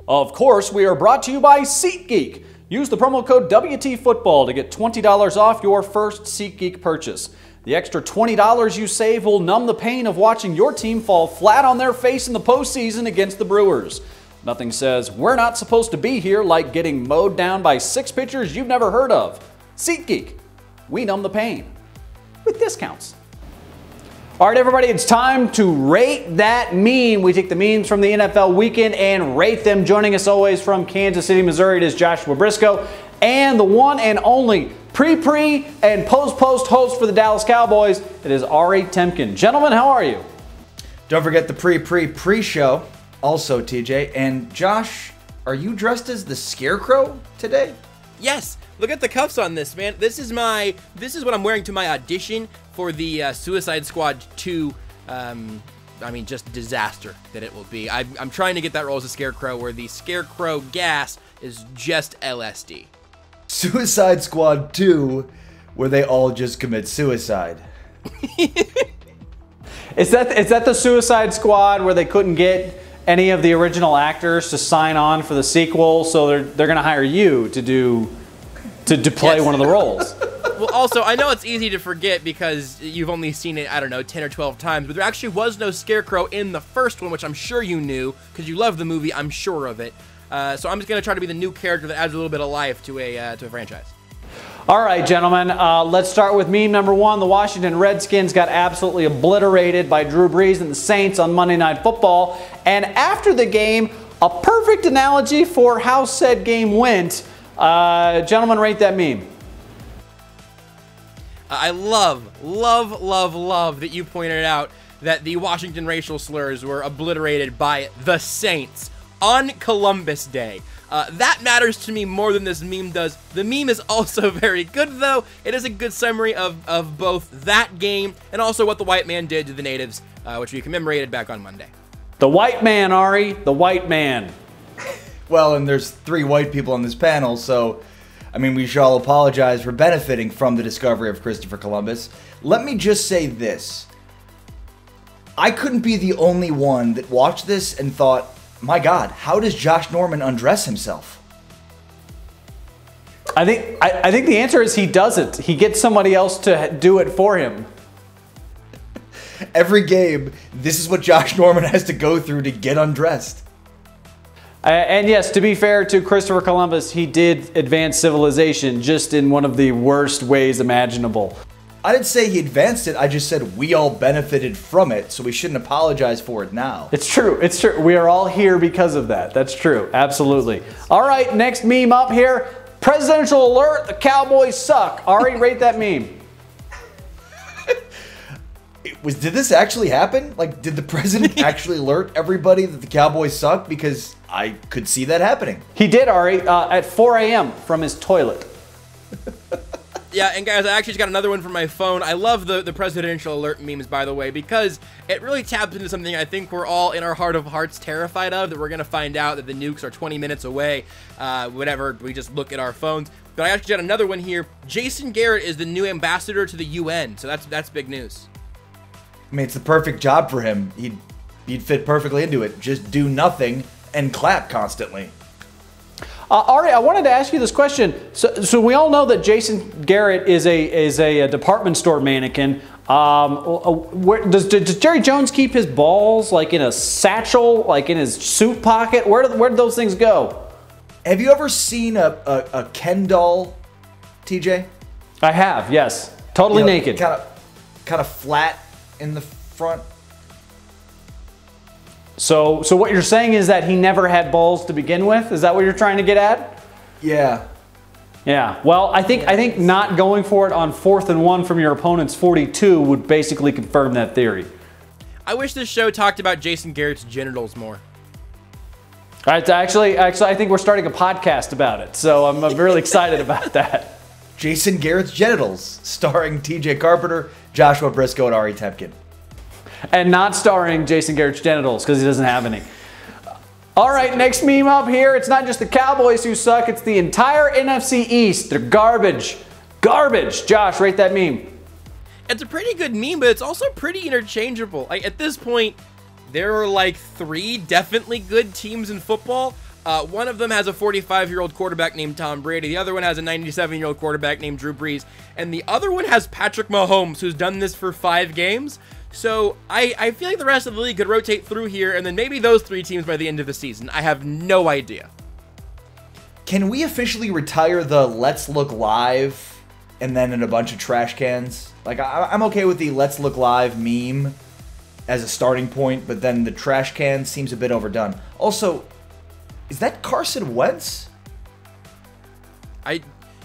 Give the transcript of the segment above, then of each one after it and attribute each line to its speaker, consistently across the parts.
Speaker 1: Of course, we are brought to you by SeatGeek. Use the promo code WTFootball to get $20 off your first SeatGeek purchase. The extra $20 you save will numb the pain of watching your team fall flat on their face in the postseason against the Brewers. Nothing says we're not supposed to be here like getting mowed down by 6 pitchers you've never heard of. SeatGeek. We numb the pain. With discounts. All right, everybody, it's time to rate that meme. We take the memes from the NFL weekend and rate them. Joining us always from Kansas City, Missouri, it is Joshua Brisco and the one and only pre and post host for the Dallas Cowboys. It is Ari Temkin. Gentlemen, how are you?
Speaker 2: Don't forget the pre-show. Also, TJ and Josh, are you dressed as the Scarecrow today?
Speaker 3: Yes. Look at the cuffs on this, man. This is what I'm wearing to my audition for the Suicide Squad 2. Just disaster that it will be. I'm trying to get that role as a Scarecrow, where the Scarecrow gas is just LSD.
Speaker 2: Suicide Squad 2, where they all just commit suicide.
Speaker 1: Is that the Suicide Squad where they couldn't get any of the original actors to sign on for the sequel, so they're gonna hire you to play one of the roles?
Speaker 3: Well, also, I know it's easy to forget because you've only seen it, I don't know, 10 or 12 times, but there actually was no Scarecrow in the first one, which I'm sure you knew, because you love the movie, I'm sure of it. So I'm just going to try to be the new character that adds a little bit of life to a franchise.
Speaker 1: All right, gentlemen, let's start with meme number 1. The Washington Redskins got absolutely obliterated by Drew Brees and the Saints on Monday Night Football, and after the game, a perfect analogy for how said game went. Gentlemen, rate that meme.
Speaker 3: I love that you pointed out that the Washington racial slurs were obliterated by the Saints on Columbus Day. That matters to me more than this meme does. The meme is also very good, though. It is a good summary of both that game and also what the white man did to the natives, which we commemorated back on Monday.
Speaker 1: The white man, Ari. The white man.
Speaker 2: Well, and there's 3 white people on this panel, so I mean, we should all apologize for benefiting from the discovery of Christopher Columbus. Let me just say this. I couldn't be the only one that watched this and thought, my God, how does Josh Norman undress himself?
Speaker 1: I think the answer is he doesn't. He gets somebody else to do it for him.
Speaker 2: Every game, this is what Josh Norman has to go through to get undressed.
Speaker 1: And yes, to be fair to Christopher Columbus, he did advance civilization just in one of the worst ways imaginable.
Speaker 2: I didn't say he advanced it, I just said we all benefited from it, so we shouldn't apologize for it now.
Speaker 1: It's true, it's true. We are all here because of that. That's true, absolutely. All right, next meme up here. Presidential alert, the Cowboys suck. Ari, rate that meme.
Speaker 2: Did this actually happen? Like, did the president actually alert everybody that the Cowboys suck? Because I could see that happening.
Speaker 1: He did, Ari, at 4 a.m. from his toilet.
Speaker 3: Yeah, and guys, I actually just got another one from my phone. I love the presidential alert memes, by the way, because it really taps into something I think we're all in our heart of hearts terrified of, that we're going to find out that the nukes are 20 minutes away, whenever we just look at our phones. But I actually got another one here. Jason Garrett is the new ambassador to the UN, so that's big news.
Speaker 2: I mean, it's the perfect job for him. He'd fit perfectly into it. Just do nothing and clap constantly.
Speaker 1: Ari, I wanted to ask you this question. So we all know that Jason Garrett is a department store mannequin. Does Jerry Jones keep his balls like in a satchel, like in his suit pocket? Where do those things go?
Speaker 2: Have you ever seen a Ken doll, TJ?
Speaker 1: I have, yes. Totally naked.
Speaker 2: Kind of flat in the front.
Speaker 1: So what you're saying is that he never had balls to begin with? Is that what you're trying to get at?
Speaker 2: Yeah.
Speaker 1: Yeah. Well, I think not going for it on 4th and 1 from your opponent's 42 would basically confirm that theory.
Speaker 3: I wish this show talked about Jason Garrett's genitals more.
Speaker 1: All right, actually, I think we're starting a podcast about it, so I'm really excited about that.
Speaker 2: Jason Garrett's genitals, starring TJ Carpenter, Joshua Brisco, and Ari Temkin.
Speaker 1: And not starring Jason Garrett's genitals, because he doesn't have any. All right, next meme up here. It's not just the Cowboys who suck, it's the entire NFC East. They're garbage. Garbage. Josh, rate that meme.
Speaker 3: It's a pretty good meme, but it's also pretty interchangeable. Like, at this point, there are like 3 definitely good teams in football. One of them has a 45-year-old quarterback named Tom Brady. The other one has a 97-year-old quarterback named Drew Brees. And the other one has Patrick Mahomes, who's done this for 5 games. So I feel like the rest of the league could rotate through here, and then maybe those 3 teams by the end of the season. I have no idea.
Speaker 2: Can we officially retire the Let's Look Live and then in a bunch of trash cans? Like, I'm okay with the Let's Look Live meme as a starting point, but then the trash can seems a bit overdone. Also, is that Carson Wentz?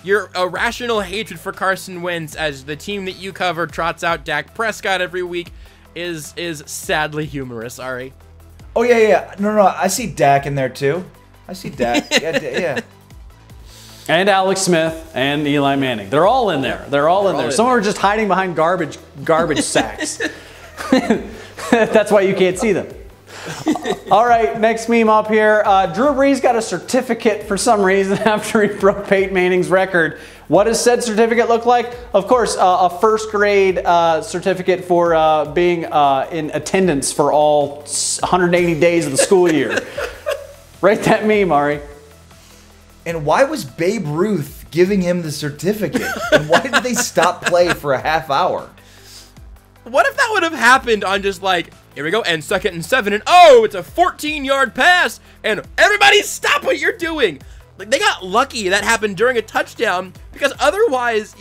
Speaker 3: Your irrational hatred for Carson Wentz as the team that you cover trots out Dak Prescott every week is sadly humorous, Ari.
Speaker 2: Oh, yeah. No, I see Dak in there, too. I see Dak. yeah.
Speaker 1: And Alex Smith and Eli Manning. They're all in there. They're all in there. Some are just hiding behind garbage sacks. That's why you can't see them. All right, next meme up here. Drew Brees got a certificate for some reason after he broke Peyton Manning's record. What does said certificate look like? Of course, a first grade certificate for being in attendance for all 180 days of the school year. Rate that meme, Ari.
Speaker 2: And why was Babe Ruth giving him the certificate? And why did they stop play for a half hour?
Speaker 3: What if that would have happened on just like, here we go, and 2nd and 7, and oh, it's a 14-yard pass, and everybody stop what you're doing. Like, they got lucky that happened during a touchdown, because otherwise,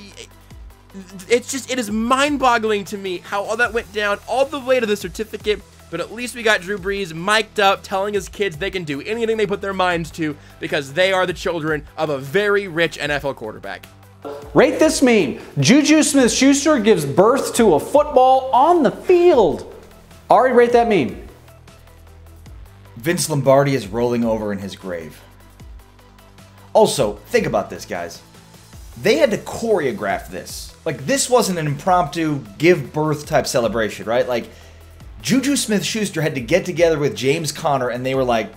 Speaker 3: it is mind-boggling to me how all that went down all the way to the certificate. But at least we got Drew Brees mic'd up, telling his kids they can do anything they put their minds to because they are the children of a very rich NFL quarterback.
Speaker 1: Rate this meme. JuJu SmithSchuster gives birth to a football on the field. Ari, rate that meme.
Speaker 2: Vince Lombardi is rolling over in his grave. Also, think about this, guys. They had to choreograph this. Like, this wasn't an impromptu give birth type celebration, right? Like, JuJu SmithSchuster had to get together with James Conner, and they were like,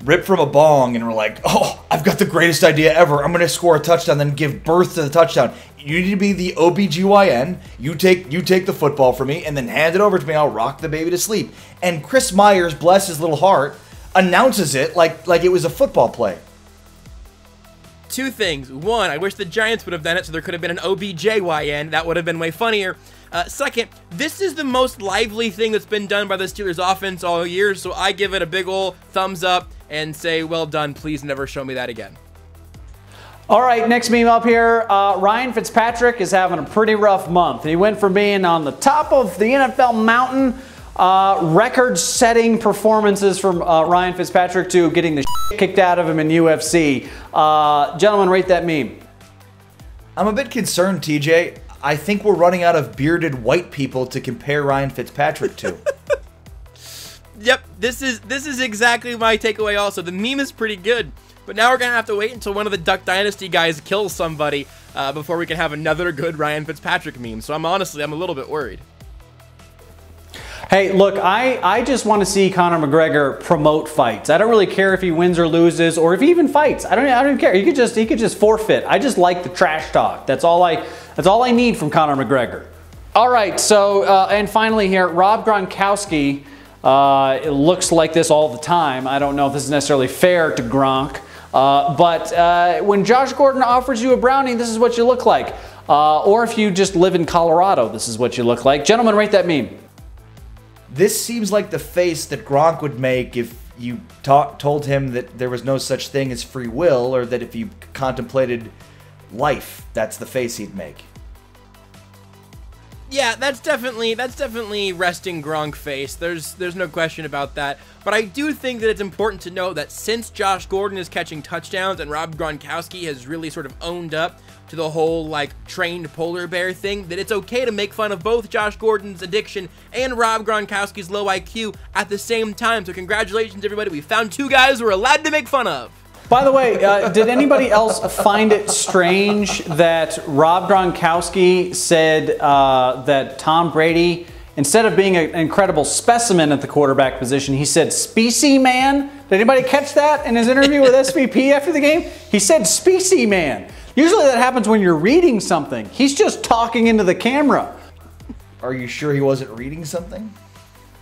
Speaker 2: rip from a bong, and were like, oh, I've got the greatest idea ever. I'm going to score a touchdown, then give birth to the touchdown. You need to be the OBGYN. You take the football from me, and then hand it over to me. I'll rock the baby to sleep. And Chris Myers, bless his little heart, announces it like it was a football play.
Speaker 3: 2 things. 1, I wish the Giants would have done it so there could have been an OBJYN. That would have been way funnier. 2nd, this is the most lively thing that's been done by the Steelers offense all year, so I give it a big ol' thumbs up and say, well done, please never show me that again.
Speaker 1: All right, next meme up here. Ryan Fitzpatrick is having a pretty rough month. He went from being on the top of the NFL mountain, record-setting performances from Ryan Fitzpatrick, to getting the shit kicked out of him in UFC. Gentlemen, rate that meme.
Speaker 2: I'm a bit concerned, TJ. I think we're running out of bearded white people to compare Ryan Fitzpatrick to.
Speaker 3: Yep, this is exactly my takeaway also. The meme is pretty good, but now we're going to have to wait until one of the Duck Dynasty guys kills somebody before we can have another good Ryan Fitzpatrick meme. So I'm a little bit worried.
Speaker 1: Hey, look, I just want to see Conor McGregor promote fights. I don't really care if he wins or loses, or if he even fights. I don't even care. He could just forfeit. I just like the trash talk. That's all I need from Conor McGregor. All right, so and finally here, Rob Gronkowski. It looks like this all the time. I don't know if this is necessarily fair to Gronk, but when Josh Gordon offers you a brownie, this is what you look like. Or if you just live in Colorado, this is what you look like. Gentlemen, rate that meme.
Speaker 2: This seems like the face that Gronk would make if you told him that there was no such thing as free will, or that if you contemplated life, that's the face he'd make.
Speaker 3: Yeah, that's definitely resting Gronk face. There's no question about that. But I do think that it's important to note that since Josh Gordon is catching touchdowns and Rob Gronkowski has really sort of owned up to the whole like trained polar bear thing, that it's okay to make fun of both Josh Gordon's addiction and Rob Gronkowski's low IQ at the same time. So congratulations, everybody. We found 2 guys we're allowed to make fun of.
Speaker 1: By the way, did anybody else find it strange that Rob Gronkowski said that Tom Brady, instead of being an incredible specimen at the quarterback position, he said "Specie Man"? Did anybody catch that in his interview with SVP after the game? He said "Specie Man." Usually that happens when you're reading something. He's just talking into the camera.
Speaker 2: Are you sure he wasn't reading something?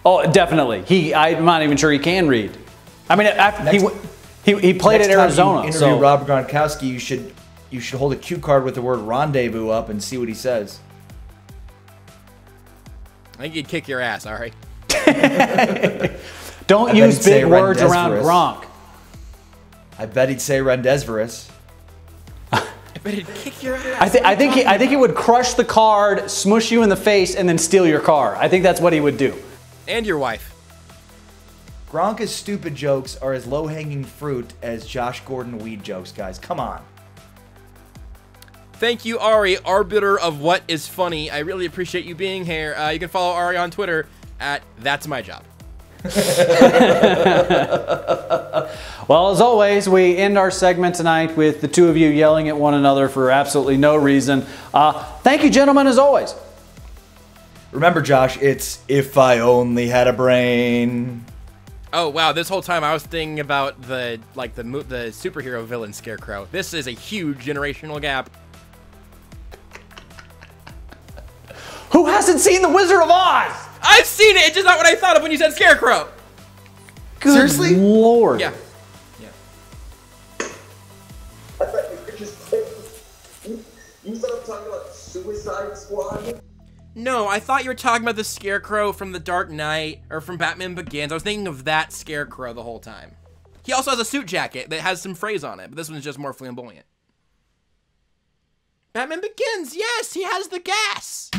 Speaker 1: Oh, definitely. I'm not even sure he can read. I mean, he played at Arizona.
Speaker 2: Next time you interview Rob Gronkowski, you should hold a cue card with the word rendezvous up and see what he says.
Speaker 3: I think he'd kick your ass, Ari.
Speaker 1: Don't use big words around Gronk.
Speaker 2: I bet he'd say Rendezvous.
Speaker 3: I bet he'd kick your ass.
Speaker 1: I think he would crush the card, smush you in the face, and then steal your car. I think that's what he would do.
Speaker 3: And your wife.
Speaker 2: Gronk's stupid jokes are as low-hanging fruit as Josh Gordon weed jokes, guys. Come on.
Speaker 3: Thank you, Ari, arbiter of what is funny. I really appreciate you being here. You can follow Ari on Twitter at That's My Job.
Speaker 1: Well, as always, we end our segment tonight with the two of you yelling at one another for absolutely no reason. Thank you, gentlemen, as always.
Speaker 2: Remember, Josh, it's if I only had a brain.
Speaker 3: Oh, wow, this whole time I was thinking about the superhero villain Scarecrow. This is a huge generational gap.
Speaker 1: Who hasn't seen The Wizard of Oz?
Speaker 3: I've seen it. It's just not what I thought of when you said Scarecrow.
Speaker 1: Good
Speaker 2: Seriously?
Speaker 1: Lord.
Speaker 3: Yeah.
Speaker 4: I thought you could just you started talking about Suicide Squad?
Speaker 3: No, I thought you were talking about the Scarecrow from The Dark Knight or from Batman Begins. I was thinking of that Scarecrow the whole time. He also has a suit jacket that has some phrase on it, but this one's just more flamboyant. Batman Begins, yes, he has the gas.